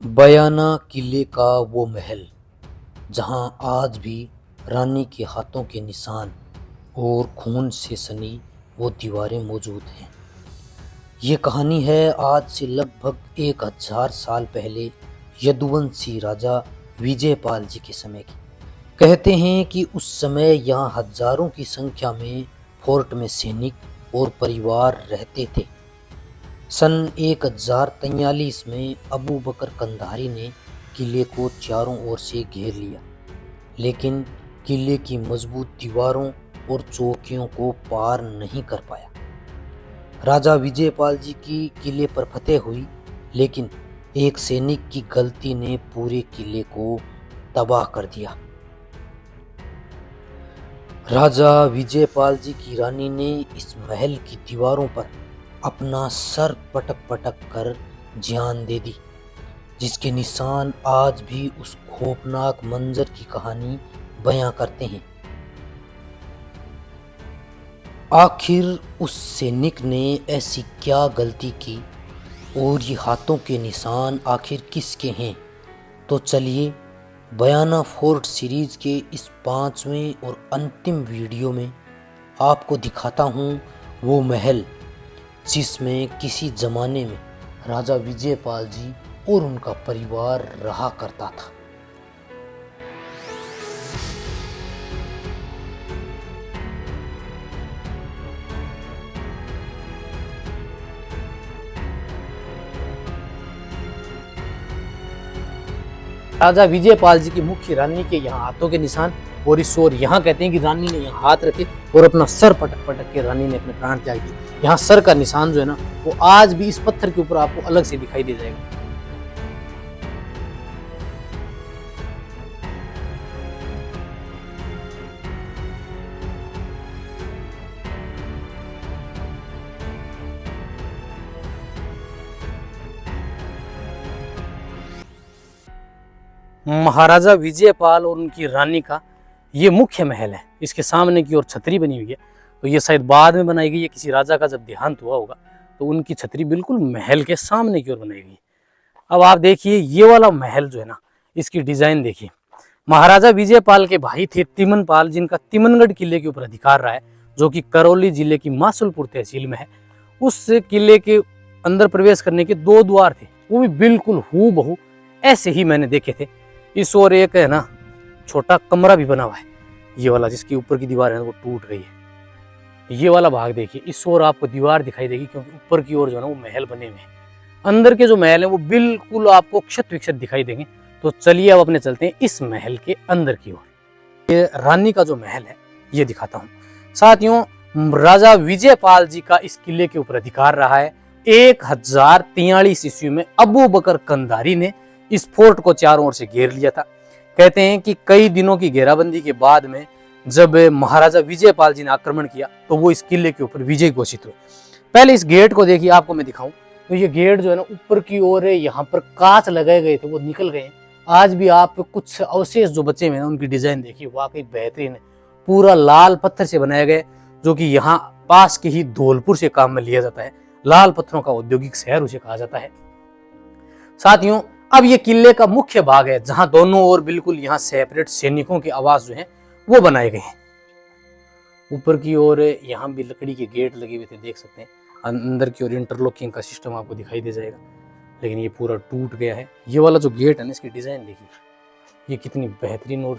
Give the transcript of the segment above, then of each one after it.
बयाना किले का वो महल जहां आज भी रानी के हाथों के निशान और खून से सनी वो दीवारें मौजूद हैं। ये कहानी है आज से लगभग 1000 साल पहले यदुवंशी राजा विजयपाल जी के समय की। कहते हैं कि उस समय यहाँ हजारों की संख्या में फोर्ट में सैनिक और परिवार रहते थे। सन 1043 में अबू बकर कंधारी ने किले को चारों ओर से घेर लिया, लेकिन किले की मजबूत दीवारों और चौकियों को पार नहीं कर पाया। राजा विजयपाल जी की किले पर फतेह हुई, लेकिन एक सैनिक की गलती ने पूरे किले को तबाह कर दिया। राजा विजयपाल जी की रानी ने इस महल की दीवारों पर अपना सर पटक पटक कर जान दे दी, जिसके निशान आज भी उस खौफनाक मंजर की कहानी बयां करते हैं। आखिर उस सैनिक ने ऐसी क्या गलती की और ये हाथों के निशान आखिर किसके हैं? तो चलिए बयाना फोर्ट सीरीज के इस 5वें और अंतिम वीडियो में आपको दिखाता हूँ वो महल जिसमें किसी जमाने में राजा विजयपाल जी और उनका परिवार रहा करता था। राजा विजयपाल जी की मुख्य रानी के यहाँ हाथों के निशान और इस ओर यहाँ कहते हैं कि रानी ने यहाँ हाथ रखे और अपना सर पटक पटक के रानी ने अपने प्राण त्याग दिए। यहाँ सर का निशान जो है ना, वो आज भी इस पत्थर के ऊपर आपको अलग से दिखाई दे जाएगा। महाराजा विजयपाल और उनकी रानी का ये मुख्य महल है। इसके सामने की ओर छतरी बनी हुई है, तो ये शायद बाद में बनाई गई है। किसी राजा का जब देहांत हुआ होगा तो उनकी छतरी बिल्कुल महल के सामने की ओर बनाई गई है। अब आप देखिए ये वाला महल जो है ना, इसकी डिजाइन देखिए। महाराजा विजयपाल के भाई थे तिमनपाल, जिनका तिमनगढ़ किले के ऊपर अधिकार रहा है, जो कि करौली जिले की मासुलपुर तहसील में है। उस किले के अंदर प्रवेश करने के 2 द्वार थे, वो भी बिल्कुल हूबहू ऐसे ही मैंने देखे थे। इस ओर एक है ना छोटा कमरा भी बना हुआ है, ये वाला जिसकी ऊपर की दीवार है वो टूट गई है। ये वाला भाग देखिए, इस ओर आपको दीवार दिखाई देगी, क्योंकि ऊपर की ओर जो है ना वो महल बने हुए हैं। अंदर के जो महल है वो बिल्कुल आपको क्षत विक्षत दिखाई देंगे। तो चलिए अब अपने चलते हैं इस महल के अंदर की ओर। ये रानी का जो महल है ये दिखाता हूँ। साथियों, राजा विजयपाल जी का इस किले के ऊपर अधिकार रहा है। 1043 ईस्वी में अबू बकर कंधारी ने इस फोर्ट को चारों ओर से घेर लिया था। कहते हैं कि कई दिनों की घेराबंदी के बाद में जब महाराजा विजयपाल जी ने आक्रमण किया तो वो इस किले के ऊपर विजय घोषित हुए। पहले इस गेट को देखिए, आपको मैं दिखाऊं तो ये गेट जो है ना ऊपर की ओर है, यहाँ पर कांच लगाए गए थे वो निकल गए। आज भी आप कुछ अवशेष जो बचे हुए हैं उनकी डिजाइन देखिए, वाकई बेहतरीन है। पूरा लाल पत्थर से बनाया गया, जो कि यहाँ पास के ही धौलपुर से काम में लिया जाता है। लाल पत्थरों का औद्योगिक शहर उसे कहा जाता है। साथियों, अब ये किले का मुख्य भाग है, जहां दोनों ओर बिल्कुल यहाँ सेपरेट सैनिकों के आवास जो हैं वो बनाए गए हैं। ऊपर की ओर यहाँ भी लकड़ी के गेट लगे हुए थे, देख सकते हैं। अंदर की ओर इंटरलॉकिंग का सिस्टम आपको दिखाई दे जाएगा, लेकिन ये पूरा टूट गया है। ये वाला जो गेट है ना, इसकी डिजाइन देखिए, ये कितनी बेहतरीन और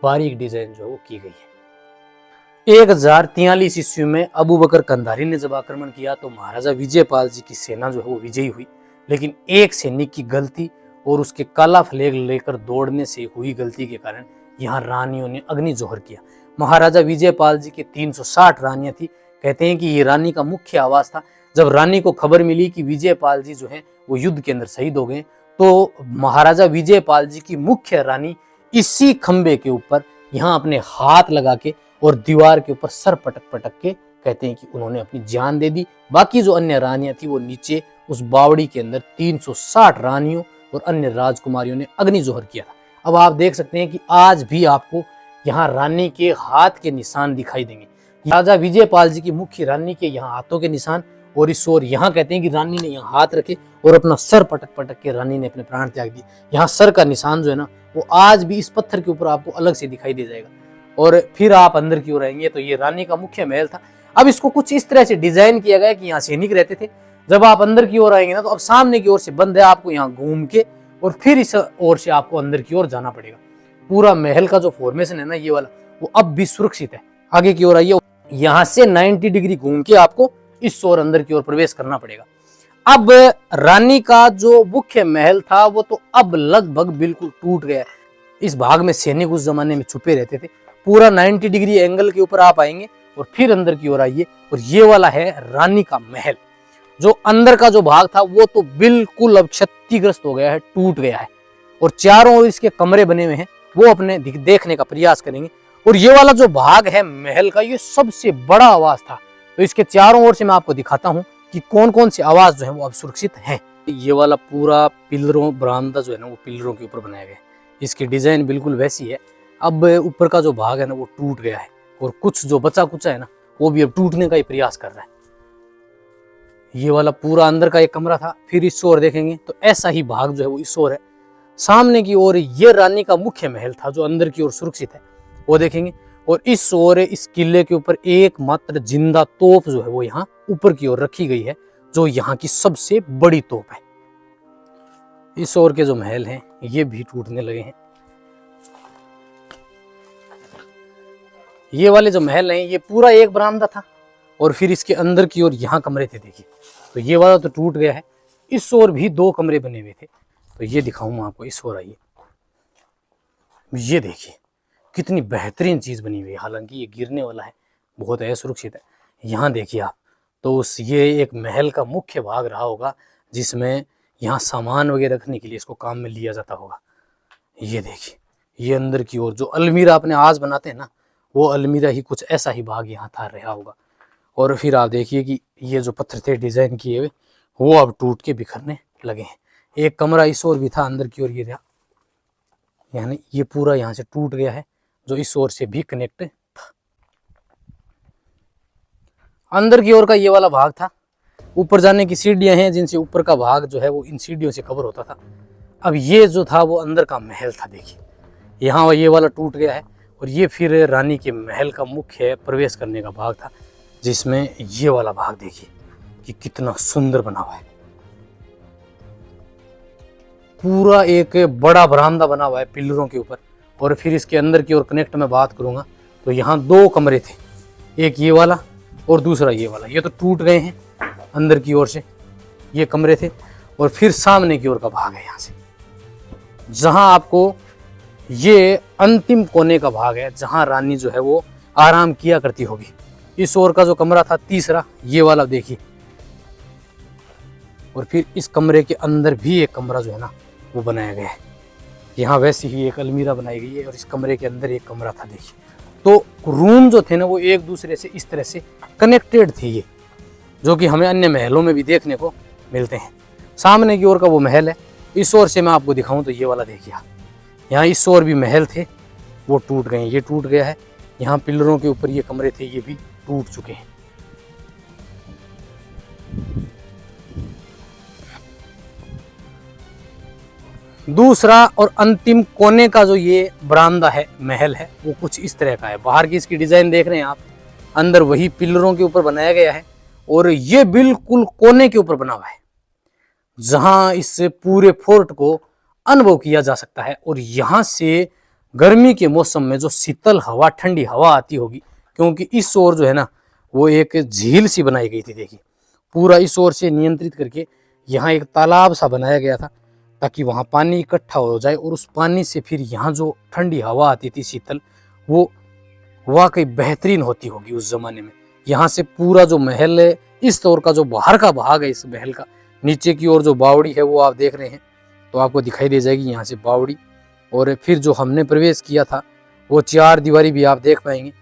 बारीक डिजाइन जो है वो की गई है। 1043 ईस्वी में अबू बकर कंधारी ने जब आक्रमण किया तो महाराजा विजयपाल जी की सेना जो है वो विजयी हुई, लेकिन एक सैनिक की गलती और उसके काला फ्लैग लेकर दौड़ने से हुई गलती के कारण यहाँ रानियों ने अग्नि जोहर किया। महाराजा विजयपाल जी के 360 रानियां थी। कहते हैं कि ये रानी का मुख्य आवास था। जब रानी को खबर मिली कि विजयपाल जी जो हैं वो युद्ध के अंदर शहीद हो गए, तो महाराजा विजयपाल जी की मुख्य रानी इसी खंबे के ऊपर यहाँ अपने हाथ लगा के और दीवार के ऊपर सर पटक पटक के कहते हैं कि उन्होंने अपनी जान दे दी। बाकी जो अन्य रानियां थी वो नीचे उस बावड़ी के अंदर 360 रानियों और अन्य राजकुमारियों ने अग्नि जोहर किया था। अब आप देख सकते हैं कि आज भी आपको यहाँ रानी के हाथ के निशान दिखाई देंगे। राजा विजयपाल जी की मुख्य रानी के यहाँ हाथों के निशान और इस ओर यहाँ कहते हैं कि रानी ने यहाँ हाथ रखे और अपना सर पटक पटक के रानी ने अपने प्राण त्याग दिए। यहाँ सर का निशान जो है ना वो आज भी इस पत्थर के ऊपर आपको अलग से दिखाई दे जाएगा। और फिर आप अंदर की ओर आएंगे तो ये रानी का मुख्य महल था। अब इसको कुछ इस तरह से डिजाइन किया गया कि यहाँ सैनिक रहते थे। जब आप अंदर की ओर आएंगे ना तो अब सामने की ओर से बंद है, आपको यहाँ घूम के और फिर इस ओर से आपको अंदर की ओर जाना पड़ेगा। पूरा महल का जो फॉर्मेशन है ना ये वाला वो अब भी सुरक्षित है। आगे की ओर आइए, यहाँ से 90 डिग्री घूम के आपको इस ओर अंदर की ओर प्रवेश करना पड़ेगा। अब रानी का जो मुख्य महल था वो तो अब लगभग बिल्कुल टूट गया है। इस भाग में सैनिक उस जमाने में छुपे रहते थे। पूरा 90 डिग्री एंगल के ऊपर आप आएंगे और फिर अंदर की ओर आइए और ये वाला है रानी का महल। जो अंदर का जो भाग था वो तो बिल्कुल अब क्षतिग्रस्त हो गया है, टूट गया है और चारों ओर इसके कमरे बने हुए हैं, वो अपने देखने का प्रयास करेंगे। और ये वाला जो भाग है महल का ये सबसे बड़ा आवास था। तो इसके चारों ओर से मैं आपको दिखाता हूँ कि कौन कौन से आवाज जो है वो अब सुरक्षित हैं। ये वाला पूरा पिलरों बरामदा जो है ना वो पिलरों के ऊपर बनाया गया है। इसकी डिजाइन बिल्कुल वैसी है। अब ऊपर का जो भाग है ना वो टूट गया है और कुछ जो बचा कुचा है ना वो भी अब टूटने का ही प्रयास कर रहा है। ये वाला पूरा अंदर का एक कमरा था। फिर इस ओर देखेंगे तो ऐसा ही भाग जो है वो इस ओर है। सामने की ओर ये रानी का मुख्य महल था जो अंदर की ओर सुरक्षित है, वो देखेंगे। और इस ओर इस किले के ऊपर एकमात्र जिंदा तोप जो है वो यहाँ ऊपर की ओर रखी गई है, जो यहाँ की सबसे बड़ी तोप है। इस ओर के जो महल हैं ये भी टूटने लगे हैं। ये वाले जो महल हैं ये पूरा एक बरामदा था और फिर इसके अंदर की ओर यहाँ कमरे थे। देखिए तो ये वाला तो टूट गया है। इस ओर भी 2 कमरे बने हुए थे, तो ये दिखाऊं मैं आपको। इस ओर आइए, ये देखिए कितनी बेहतरीन चीज बनी हुई है। हालांकि ये गिरने वाला है, बहुत असुरक्षित है। यहाँ देखिए आप, तो ये एक महल का मुख्य भाग रहा होगा जिसमें यहाँ सामान वगैरह रखने के लिए इसको काम में लिया जाता होगा। ये देखिए ये अंदर की ओर जो अलमीरा अपने आज बनाते हैं ना वो अलमीरा ही कुछ ऐसा ही भाग यहाँ था रहा होगा। और फिर आप देखिए कि ये जो पत्थर थे डिजाइन किए हुए वो अब टूट के बिखरने लगे हैं। एक कमरा इस ओर भी था अंदर की ओर, ये था, यानी ये पूरा यहाँ से टूट गया है जो इस ओर से भी कनेक्ट था। अंदर की ओर का ये वाला भाग था। ऊपर जाने की सीढ़ियां हैं जिनसे ऊपर का भाग जो है वो इन सीढ़ियों से कवर होता था। अब ये जो था वो अंदर का महल था। देखिए यहाँ ये वाला टूट गया है और ये फिर रानी के महल का मुख्य प्रवेश करने का भाग था, जिसमें ये वाला भाग देखिए कि कितना सुंदर बना हुआ है। पूरा एक बड़ा बरामदा बना हुआ है पिलरों के ऊपर। और फिर इसके अंदर की ओर कनेक्ट में बात करूंगा तो यहाँ 2 कमरे थे, एक ये वाला और दूसरा ये वाला। ये तो टूट गए हैं अंदर की ओर से, ये कमरे थे। और फिर सामने की ओर का भाग है यहाँ से, जहां आपको ये अंतिम कोने का भाग है जहां रानी जो है वो आराम किया करती होगी। इस ओर का जो कमरा था तीसरा, ये वाला देखिए। और फिर इस कमरे के अंदर भी एक कमरा जो है ना वो बनाया गया है। यहाँ वैसी ही एक अलमीरा बनाई गई है और इस कमरे के अंदर एक कमरा था। देखिए तो रूम जो थे ना वो एक दूसरे से इस तरह से कनेक्टेड थे, ये जो कि हमें अन्य महलों में भी देखने को मिलते हैं। सामने की ओर का वो महल है। इस ओर से मैं आपको दिखाऊं तो ये वाला देखिए आप, यहाँ इस ओर भी महल थे वो टूट गए, ये टूट गया है। यहाँ पिलरों के ऊपर ये कमरे थे ये भी टूट चुके हैं। दूसरा और अंतिम कोने का जो ये बरामदा है महल है वो कुछ इस तरह का है। बाहर की इसकी डिजाइन देख रहे हैं आप, अंदर वही पिलरों के ऊपर बनाया गया है और ये बिल्कुल कोने के ऊपर बना हुआ है जहां इस पूरे फोर्ट को अनुभव किया जा सकता है। और यहाँ से गर्मी के मौसम में जो शीतल हवा, ठंडी हवा आती होगी, क्योंकि इस ओर जो है ना वो एक झील सी बनाई गई थी। देखिए पूरा इस ओर से नियंत्रित करके यहाँ एक तालाब सा बनाया गया था ताकि वहाँ पानी इकट्ठा हो जाए और उस पानी से फिर यहाँ जो ठंडी हवा आती थी शीतल, वो वाकई बेहतरीन होती होगी उस जमाने में। यहाँ से पूरा जो महल है, इस ओर का जो बाहर का भाग है इस महल का, नीचे की ओर जो बावड़ी है वो आप देख रहे हैं तो आपको दिखाई दे जाएगी यहाँ से बावड़ी। और फिर जो हमने प्रवेश किया था वो 4 दीवारी भी आप देख पाएंगे।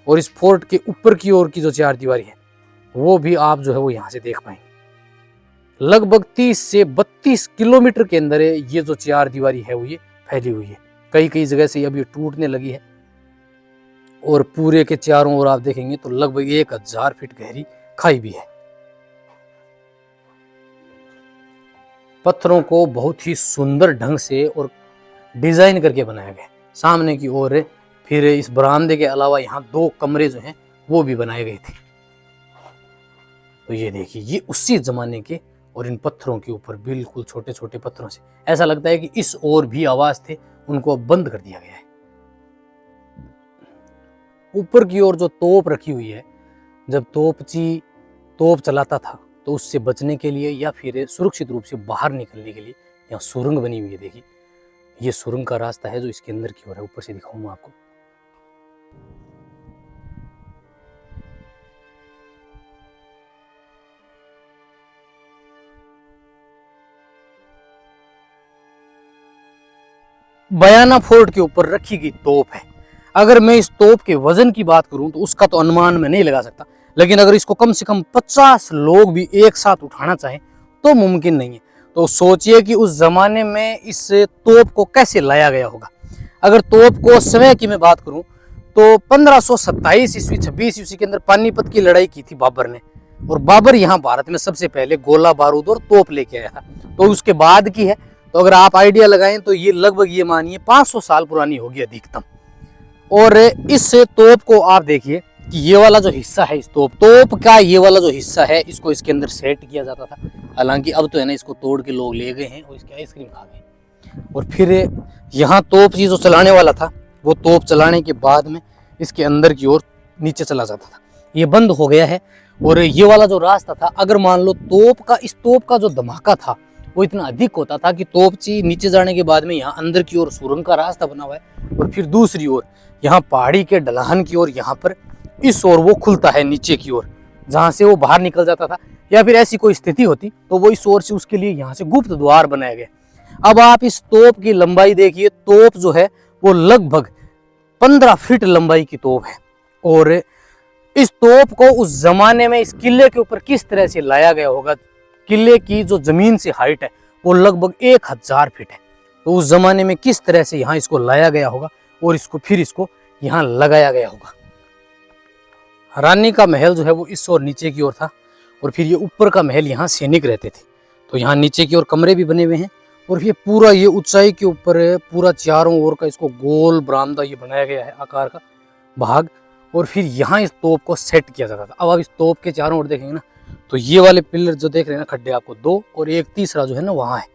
और इस फोर्ट के ऊपर की ओर की जो 4 दीवारी है वो भी आप जो है वो यहाँ से देख पाएंगे। लगभग 30 से 32 किलोमीटर के अंदर ये जो 4 दीवारी है वो ये फैली हुई है। कई कई जगह से अब ये टूटने लगी है और पूरे के चारों ओर आप देखेंगे तो लगभग 1000 फीट गहरी खाई भी है। पत्थरों को बहुत ही सुंदर ढंग से और डिजाइन करके बनाया गया है। सामने की ओर फिर इस बरामदे के अलावा यहाँ 2 कमरे जो हैं वो भी बनाए गए थे। तो ये देखिए, ये उसी जमाने के, और इन पत्थरों के ऊपर बिल्कुल छोटे छोटे पत्थरों से ऐसा लगता है कि इस ओर भी आवाज थे, उनको अब बंद कर दिया गया है। ऊपर की ओर जो तोप रखी हुई है, जब तोपची तोप चलाता था तो उससे बचने के लिए या फिर सुरक्षित रूप से बाहर निकलने के लिए यहाँ सुरंग बनी हुई है। देखिए, ये सुरंग का रास्ता है जो इसके अंदर की ओर है। ऊपर से दिखाऊंगा आपको। बयाना फोर्ट के ऊपर रखी गई तोप है। अगर मैं इस तोप के वजन की बात करूं तो उसका तो अनुमान मैं नहीं लगा सकता, लेकिन अगर इसको कम से कम 50 लोग भी एक साथ उठाना चाहें तो मुमकिन नहीं है। तो सोचिए कि उस जमाने में इस तोप को कैसे लाया गया होगा। अगर तोप को समय की मैं बात करूं तो 1527 ईस्वी 26 ईस्वी के अंदर पानीपत की लड़ाई की थी बाबर ने, और बाबर यहाँ भारत में सबसे पहले गोला बारूद और तोप लेके आया था। तो उसके बाद की है, तो अगर आप आइडिया लगाएं तो ये लगभग ये मानिए 500 साल पुरानी होगी अधिकतम। और इस तोप को आप देखिए कि ये वाला जो हिस्सा है, इस तोप का ये वाला जो हिस्सा है, इसको इसके अंदर सेट किया जाता था। हालांकि अब तो है ना, इसको तोड़ के लोग ले गए हैं और इसकी आइसक्रीम खा गए। और फिर यहाँ तोप जो चलाने वाला था, वो तोप चलाने के बाद में इसके अंदर की ओर नीचे चला जाता था। ये बंद हो गया है। और ये वाला जो रास्ता था, अगर मान लो इस तोप का जो धमाका था वो इतना अधिक होता था कि तोपची नीचे जाने के बाद में यहाँ अंदर की ओर सुरंग का रास्ता बना हुआ है, और फिर दूसरी ओर यहाँ पहाड़ी के ढलान की ओर यहाँ पर इस ओर वो खुलता है नीचे की ओर, जहाँ से वो बाहर निकल जाता था। या फिर ऐसी कोई स्थिति होती तो वो इस ओर से उसके लिए यहाँ से गुप्त द्वार बनाए गए। अब आप इस तोप की लंबाई देखिए, तोप जो है वो लगभग 15 फीट लंबाई की तोप है। और इस तोप को उस जमाने में इस किले के ऊपर किस तरह से लाया गया होगा, किले की जो जमीन से हाइट है वो लगभग 1000 फीट है। तो उस जमाने में किस तरह से यहाँ इसको लाया गया होगा और इसको यहाँ लगाया गया होगा। रानी का महल जो है वो इस ओर नीचे की ओर था, और फिर ये ऊपर का महल, यहाँ सैनिक रहते थे। तो यहाँ नीचे की ओर कमरे भी बने हुए हैं, और ये पूरा ये ऊंचाई के ऊपर पूरा चारों ओर का इसको गोल बरामदा ये बनाया गया है आकार का भाग। और फिर यहाँ इस तोप को सेट किया जाता था। अब आप इस तोप के चारों ओर देखेंगे ना, तो ये वाले पिलर जो देख रहे हैं ना, खड्डे आपको 2 और एक तीसरा जो है ना वहाँ है।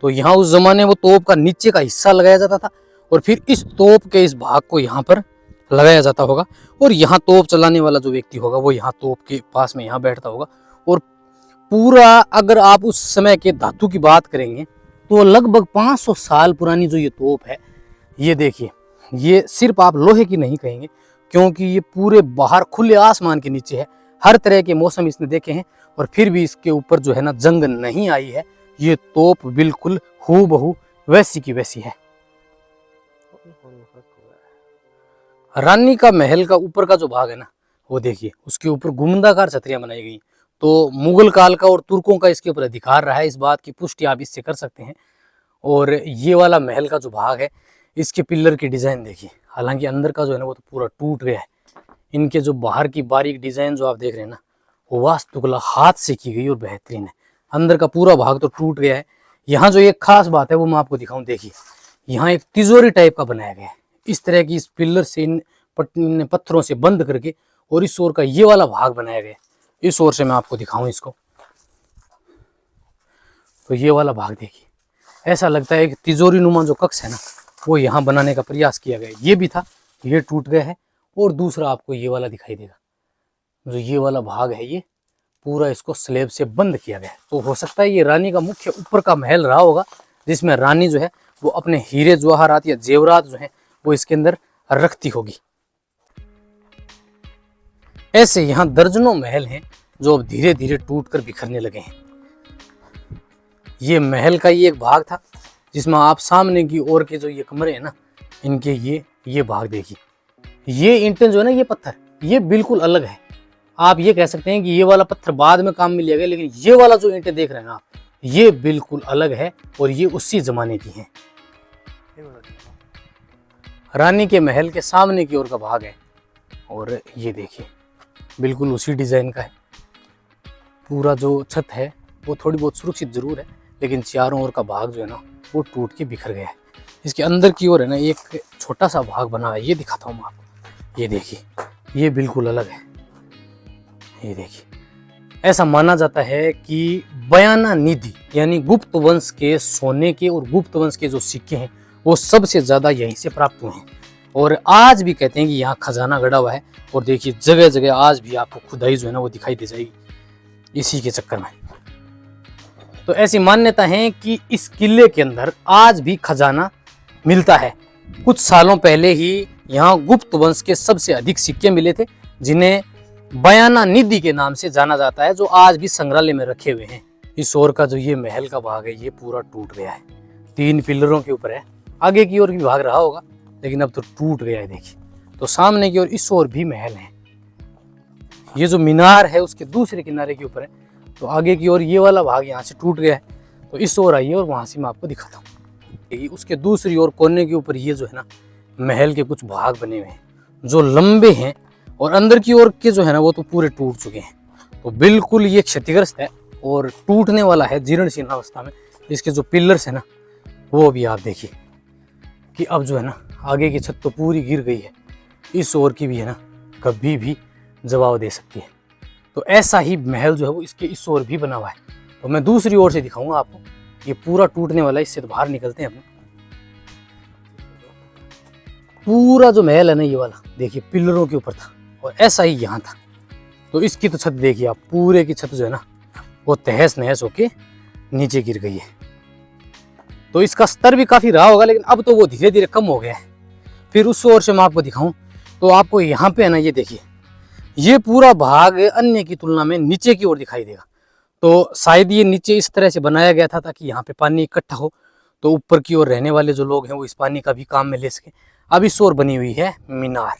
तो यहाँ उस जमाने वो तोप का नीचे का हिस्सा लगाया जाता था, और फिर इस तोप के इस भाग को यहाँ पर लगाया जाता होगा। और यहाँ तोप चलाने वाला जो व्यक्ति होगा वो यहाँ तोप के पास में यहाँ बैठता होगा। और पूरा अगर आप उस समय के धातु की बात करेंगे तो लगभग 500 साल पुरानी जो ये तोप है, ये देखिए, ये सिर्फ आप लोहे की नहीं कहेंगे, क्योंकि ये पूरे बाहर खुले आसमान के नीचे है। हर तरह के मौसम इसने देखे हैं, और फिर भी इसके ऊपर जो है ना जंग नहीं आई है। ये तोप बिल्कुल हूबहू वैसी की वैसी है। रानी का महल का ऊपर का जो भाग है ना, वो देखिए, उसके ऊपर गुंबदाकार छतरियां बनाई गई। तो मुगल काल का और तुर्कों का इसके ऊपर अधिकार रहा है, इस बात की पुष्टि आप इससे कर सकते हैं। और ये वाला महल का जो भाग है, इसके पिलर की डिजाइन देखिए। हालांकि अंदर का जो है ना वो तो पूरा टूट गया है। इनके जो बाहर की बारीक डिजाइन जो आप देख रहे हैं ना, वो वास्तुकला हाथ से की गई और बेहतरीन है। अंदर का पूरा भाग तो टूट गया है। यहाँ जो एक खास बात है वो मैं आपको दिखाऊं, देखिए, यहाँ एक तिजोरी टाइप का बनाया गया है। इस तरह की इस पिलर से इन पत्थरों से बंद करके, और इस ओर का ये वाला भाग बनाया गया है। इस ओर से मैं आपको दिखाऊं इसको, तो ये वाला भाग देखिए, ऐसा लगता है कि तिजोरी नुमा जो कक्ष है ना, वो यहाँ बनाने का प्रयास किया गया। ये भी था, ये टूट गया है। और दूसरा आपको ये वाला दिखाई देगा, जो ये वाला भाग है, ये पूरा इसको स्लेब से बंद किया गया है। तो हो सकता है ये रानी का मुख्य ऊपर का महल रहा होगा, जिसमें रानी जो है वो अपने हीरे जवाहरात या जेवरात जो है वो इसके अंदर रखती होगी। ऐसे यहाँ दर्जनों महल हैं जो अब धीरे धीरे टूटकर बिखरने लगे हैं। ये महल का ये एक भाग था, जिसमें आप सामने की ओर के जो ये कमरे हैं ना, इनके ये भाग देखिए। ये ईंटें जो है ना, ये पत्थर, ये बिल्कुल अलग है। आप ये कह सकते हैं कि ये वाला पत्थर बाद में काम में लिया गया, लेकिन ये वाला जो ईंटें देख रहे हैं आप, ये बिल्कुल अलग है, और ये उसी जमाने की हैं। रानी के महल के सामने की ओर का भाग है, और ये देखिए बिल्कुल उसी डिजाइन का है। पूरा जो छत है वो थोड़ी बहुत सुरक्षित जरूर है, लेकिन चारों ओर का भाग जो है ना वो टूट के बिखर गया है। इसके अंदर की ओर है ना एक छोटा सा भाग बना है, ये दिखाता हूँ मैं आपको। ये देखिए, ये बिल्कुल अलग है। ये देखिए, ऐसा माना जाता है कि बयाना निधि यानी गुप्त वंश के सोने के और गुप्त वंश के जो सिक्के हैं वो सबसे ज्यादा यहीं से प्राप्त हुए हैं। और आज भी कहते हैं कि यहाँ खजाना गड़ा हुआ है। और देखिए जगह जगह आज भी आपको खुदाई जो है ना वो दिखाई दे जाएगी इसी के चक्कर में। तो ऐसी मान्यता है कि इस किले के अंदर आज भी खजाना मिलता है। कुछ सालों पहले ही यहाँ गुप्त वंश के सबसे अधिक सिक्के मिले थे, जिन्हें बयाना निधि के नाम से जाना जाता है, जो आज भी संग्रहालय में रखे हुए हैं। इस ओर का जो ये महल का भाग है ये पूरा टूट गया है, 3 पिलरों के ऊपर है। आगे की ओर भी भाग रहा होगा लेकिन अब तो टूट गया है। देखिए, तो सामने की ओर इस ओर भी महल है। ये जो मीनार है उसके दूसरे किनारे के ऊपर है। तो आगे की ओर ये वाला भाग यहाँ से टूट गया है। तो इस ओर आइए और वहां से मैं आपको दिखाता हूँ। उसके दूसरी ओर कोने के ऊपर ये जो है ना महल के कुछ भाग बने हुए हैं जो लंबे हैं, और अंदर की ओर के जो है ना वो तो पूरे टूट चुके हैं। तो बिल्कुल ये क्षतिग्रस्त है और टूटने वाला है, जीर्ण शीर्ण अवस्था में। इसके जो पिलर्स है ना वो भी आप देखिए कि अब जो है ना आगे की छत तो पूरी गिर गई है, इस ओर की भी है ना कभी भी जवाब दे सकती है। तो ऐसा ही महल जो है वो इसके इस ओर भी बना हुआ है। तो मैं दूसरी ओर से दिखाऊंगा आपको। ये पूरा टूटने वाला है, इससे तो बाहर निकलते हैं अपने। पूरा जो महल है ना ये वाला देखिए पिलरों के ऊपर था और ऐसा ही यहाँ था। तो इसकी तो छत देखिए आप, पूरे की छत जो है ना वो तहस नहस होके नीचे गिर गई है। तो इसका स्तर भी काफी रहा होगा, लेकिन अब तो वो धीरे धीरे कम हो गया है। फिर उस ओर से मैं आपको दिखाऊं तो आपको यहाँ पे है ना ये देखिए, ये पूरा भाग अन्य की तुलना में नीचे की ओर दिखाई देगा। तो शायद ये नीचे इस तरह से बनाया गया था ताकि यहाँ पे पानी इकट्ठा हो, तो ऊपर की ओर रहने वाले जो लोग हैं वो इस पानी का भी काम में ले सके। अब इस ओर बनी हुई है मीनार।